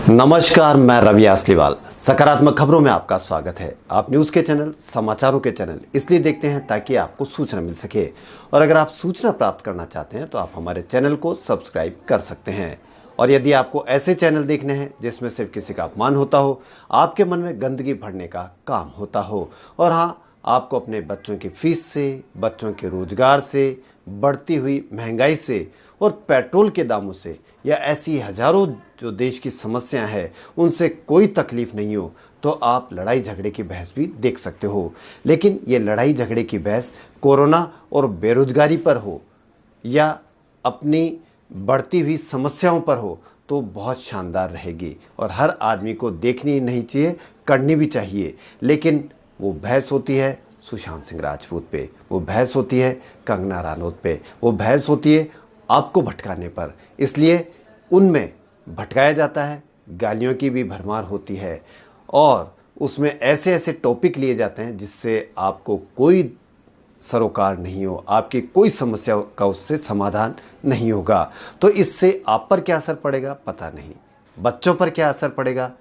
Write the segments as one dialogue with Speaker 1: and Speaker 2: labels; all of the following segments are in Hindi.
Speaker 1: नमस्कार, मैं रवि आसलीवाल। सकारात्मक खबरों में आपका स्वागत है। आप न्यूज़ के चैनल, समाचारों के चैनल इसलिए देखते हैं ताकि आपको सूचना मिल सके, और अगर आप सूचना प्राप्त करना चाहते हैं तो आप हमारे चैनल को सब्सक्राइब कर सकते हैं। और यदि आपको ऐसे चैनल देखने हैं जिसमें सिर्फ किसी का अपमान होता हो, आपके मन में गंदगी भरने का काम होता हो, और हाँ, आपको अपने बच्चों की फीस से, बच्चों के रोजगार से, बढ़ती हुई महंगाई से और पेट्रोल के दामों से या ऐसी हजारों जो देश की समस्याएं हैं उनसे कोई तकलीफ नहीं हो, तो आप लड़ाई झगड़े की बहस भी देख सकते हो। लेकिन ये लड़ाई झगड़े की बहस कोरोना और बेरोजगारी पर हो या अपनी बढ़ती हुई समस्याओं पर हो तो बहुत शानदार रहेगी, और हर आदमी को देखनी नहीं चाहिए, करनी भी चाहिए। लेकिन वो बहस होती है सुशांत सिंह राजपूत पे, वो बहस होती है कंगना रनौत पे, वो बहस होती है आपको भटकाने पर। इसलिए उनमें भटकाया जाता है, गालियों की भी भरमार होती है, और उसमें ऐसे ऐसे टॉपिक लिए जाते हैं जिससे आपको कोई सरोकार नहीं हो, आपकी कोई समस्या का उससे समाधान नहीं होगा। तो इससे आप पर क्या असर पड़ेगा पता नहीं, बच्चों पर क्या असर पड़ेगा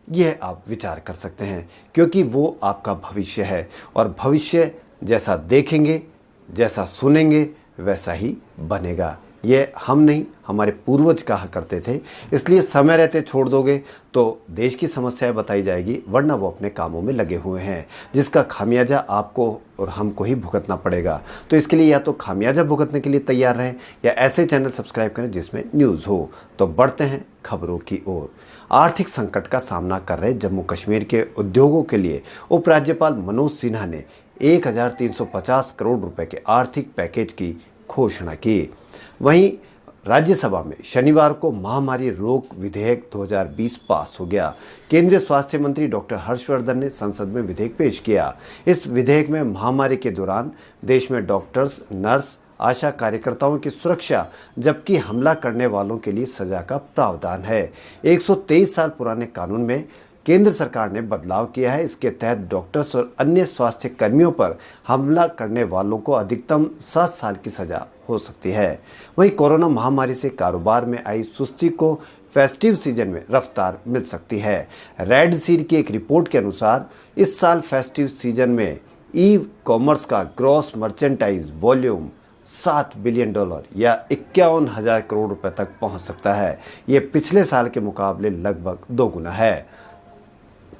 Speaker 1: यह आप विचार कर सकते हैं, क्योंकि वो आपका भविष्य है, और भविष्य जैसा देखेंगे, जैसा सुनेंगे, वैसा ही बनेगा। ये हम नहीं, हमारे पूर्वज कहा करते थे। इसलिए समय रहते छोड़ दोगे तो देश की समस्याएं बताई जाएगी, वरना वो अपने कामों में लगे हुए हैं, जिसका खामियाजा आपको और हमको ही भुगतना पड़ेगा। तो इसके लिए या तो खामियाजा भुगतने के लिए तैयार रहें या ऐसे चैनल सब्सक्राइब करें जिसमें न्यूज़ हो। तो बढ़ते हैं खबरों की ओर। आर्थिक संकट का सामना कर रहे जम्मू कश्मीर के उद्योगों के लिए उपराज्यपाल मनोज सिन्हा ने 1350 करोड़ रुपए के आर्थिक पैकेज की घोषणा की। वहीं राज्यसभा में शनिवार को महामारी रोक विधेयक 2020 पास हो गया। केंद्रीय स्वास्थ्य मंत्री डॉक्टर हर्षवर्धन ने संसद में विधेयक पेश किया। इस विधेयक में महामारी के दौरान देश में डॉक्टर्स, नर्स, आशा कार्यकर्ताओं की सुरक्षा, जबकि हमला करने वालों के लिए सजा का प्रावधान है। 123 साल पुराने कानून में केंद्र सरकार ने बदलाव किया है। इसके तहत डॉक्टर्स और अन्य स्वास्थ्य कर्मियों पर हमला करने वालों को अधिकतम 7 साल की सजा हो सकती है। वहीं कोरोना महामारी से कारोबार में आई सुस्ती को फेस्टिव सीजन में रफ्तार मिल सकती है। रेड सील की एक रिपोर्ट के अनुसार इस साल फेस्टिव सीजन में ई कॉमर्स का ग्रॉस मर्चेंटाइज वॉल्यूम $7 बिलियन या 51,000 करोड़ रुपए तक पहुंच सकता है। ये पिछले साल के मुकाबले लगभग 2 गुना है।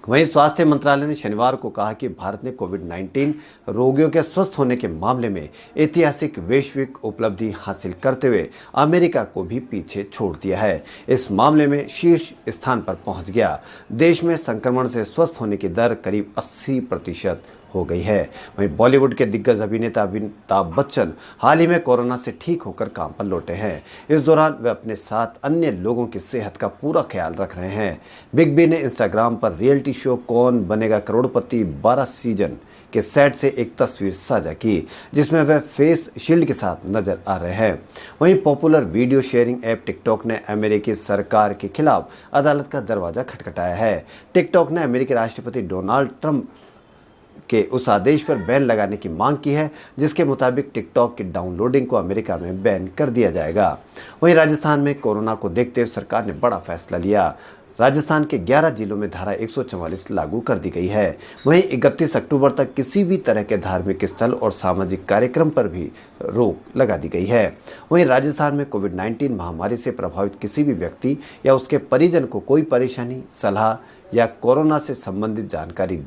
Speaker 1: वहीं स्वास्थ्य मंत्रालय ने शनिवार को कहा कि भारत ने कोविड-19 रोगियों के स्वस्थ होने के मामले में ऐतिहासिक वैश्विक उपलब्धि हासिल करते हुए अमेरिका को भी पीछे छोड़ दिया है। इस मामले में शीर्ष स्थान पर पहुंच गया। देश में संक्रमण से स्वस्थ होने की दर करीब 80% हो गई है। वहीं बॉलीवुड के दिग्गज अभिनेता अमिताभ बच्चन हाल ही में कोरोना से ठीक होकर काम पर लौटे हैं। इस दौरान वे अपने साथ अन्य लोगों की सेहत का पूरा ख्याल रख रहे हैं। बिग बी ने इंस्टाग्राम पर रियलिटी शो कौन बनेगा करोड़पति 12 सीजन के सेट से एक तस्वीर साझा की, जिसमें वह फेस शील्ड के साथ नजर आ रहे हैं। वहीं popular video sharing app TikTok ने अमेरिकी सरकार के खिलाफ अदालत का दरवाजा खटखटाया है। टिकटॉक ने अमेरिकी राष्ट्रपति डोनाल्ड ट्रंप के उस आदेश पर बैन लगाने की मांग की है जिसके मुताबिक टिकटॉक की डाउनलोडिंग को अमेरिका में बैन कर दिया जाएगा। वहीं राजस्थान में कोरोना को देखते हुए सरकार ने बड़ा फैसला लिया। राजस्थान के 11 जिलों में धारा 144 लागू कर दी गई है। वहीं 31 अक्टूबर तक किसी भी तरह के धार्मिक स्थल और सामाजिक कार्यक्रम पर भी रोक लगा दी गई है। वहीं राजस्थान में कोविड-19 महामारी से प्रभावित किसी भी व्यक्ति या उसके परिजन को कोई परेशानी, सलाह या कोरोना से संबंधित जानकारी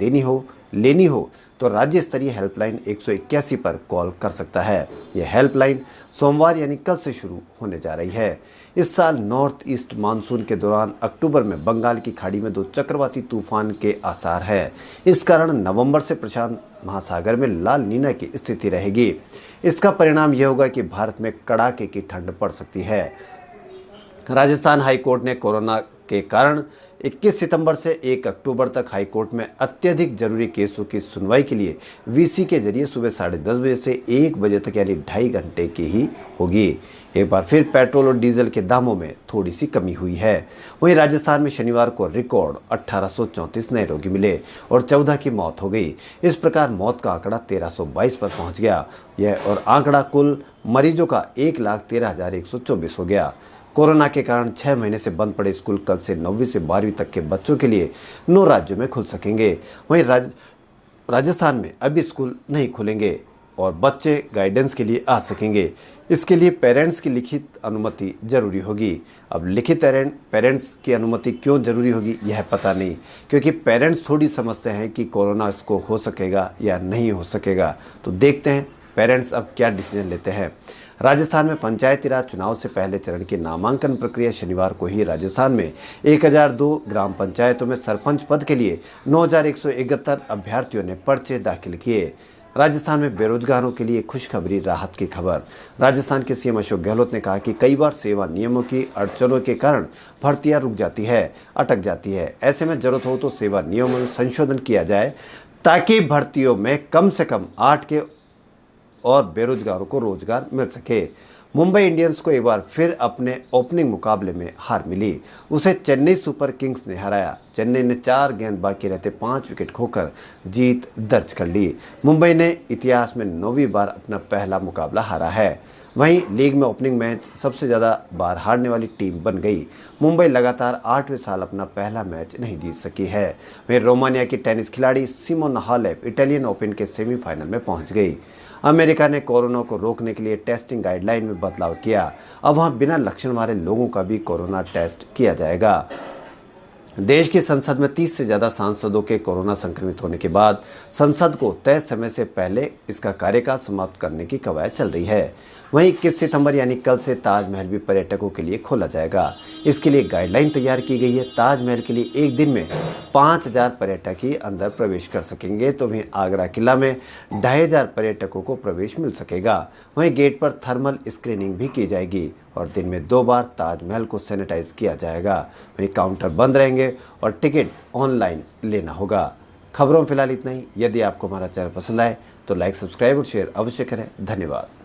Speaker 1: लेनी हो तो राज्य स्तरीय हेल्पलाइन 181 पर कॉल कर सकता है। यह हेल्पलाइन सोमवार यानी कल से शुरू होने जा रही है। इस साल नॉर्थ ईस्ट मानसून के दौरान अक्टूबर में बंगाल की खाड़ी में 2 चक्रवाती तूफान के आसार हैं। इस कारण नवंबर से प्रशांत महासागर में लाल नीना की स्थिति रहेगी। इसका परिणाम यह होगा कि भारत में कड़ाके की ठंड पड़ सकती है। राजस्थान हाईकोर्ट ने कोरोना के कारण 21 सितंबर से 1 अक्टूबर तक हाईकोर्ट में अत्यधिक जरूरी केसों की सुनवाई के लिए वीसी के जरिए सुबह 10:30 बजे से 1 बजे तक यानी 2.5 घंटे की ही होगी। एक बार फिर पेट्रोल और डीजल के दामों में थोड़ी सी कमी हुई है। वहीं राजस्थान में शनिवार को रिकॉर्ड 1834 नए रोगी मिले और 14 की मौत हो गई। इस प्रकार मौत का आंकड़ा 1322 पर पहुंच गया। यह और आंकड़ा कुल मरीजों का 1,13,124 हो गया। कोरोना के कारण 6 महीने से बंद पड़े स्कूल कल से 9वीं से 12वीं तक के बच्चों के लिए 9 राज्यों में खुल सकेंगे। वहीं राजस्थान में अभी स्कूल नहीं खुलेंगे और बच्चे गाइडेंस के लिए आ सकेंगे। इसके लिए पेरेंट्स की लिखित अनुमति जरूरी होगी। अब लिखित पेरेंट्स की अनुमति क्यों जरूरी होगी यह पता नहीं, क्योंकि पेरेंट्स थोड़ी समझते हैं कि कोरोना इसको हो सकेगा या नहीं हो सकेगा। तो देखते हैं पेरेंट्स अब क्या डिसीजन लेते हैं। राजस्थान में पंचायती राज चुनाव से पहले चरण की नामांकन प्रक्रिया शनिवार को ही राजस्थान में 1002 ग्राम पंचायतों में सरपंच पद के लिए 9171 अभ्यर्थियों ने पर्चे दाखिल किए। राजस्थान में बेरोजगारों के लिए खुशखबरी, राहत की खबर। राजस्थान के सीएम अशोक गहलोत ने कहा कि कई बार सेवा नियमों की अड़चनों के कारण भर्तियां रुक जाती है, अटक जाती है। ऐसे में जरूरत हो तो सेवा नियमों में संशोधन किया जाए ताकि भर्तियों में कम से कम 8 के और बेरोजगारों को रोजगार मिल सके। मुंबई इंडियंस को एक बार फिर अपने ओपनिंग मुकाबले में हार मिली। उसे चेन्नई सुपर किंग्स ने हराया। चेन्नई ने 4 गेंद बाकी रहते 5 विकेट खोकर जीत दर्ज कर ली। मुंबई ने इतिहास में 9वीं बार अपना पहला मुकाबला हारा है। वहीं लीग में ओपनिंग मैच सबसे ज़्यादा बार हारने वाली टीम बन गई। मुंबई लगातार 8वें साल अपना पहला मैच नहीं जीत सकी है। वहीं रोमानिया की टेनिस खिलाड़ी सिमोना हालेप इटालियन ओपन के सेमीफाइनल में पहुंच गई। अमेरिका ने कोरोना को रोकने के लिए टेस्टिंग गाइडलाइन में बदलाव किया। अब वहां बिना लक्षण वाले लोगों का भी कोरोना टेस्ट किया जाएगा। देश की संसद में 30 से ज़्यादा सांसदों के कोरोना संक्रमित होने के बाद संसद को तय समय से पहले इसका कार्यकाल समाप्त करने की कवायद चल रही है। वहीं 21 सितंबर यानी कल से ताजमहल भी पर्यटकों के लिए खोला जाएगा। इसके लिए गाइडलाइन तैयार की गई है। ताजमहल के लिए एक दिन में 5000 पर्यटक ही अंदर प्रवेश कर सकेंगे, तो वहीं आगरा किला में 2500 पर्यटकों को प्रवेश मिल सकेगा। वहीं गेट पर थर्मल स्क्रीनिंग भी की जाएगी और दिन में 2 बार ताजमहल को सैनिटाइज किया जाएगा। वहीं काउंटर बंद रहेंगे और टिकट ऑनलाइन लेना होगा। खबरों में फिलहाल इतना ही। यदि आपको हमारा चैनल पसंद आए तो लाइक, सब्सक्राइब और शेयर अवश्य करें। धन्यवाद।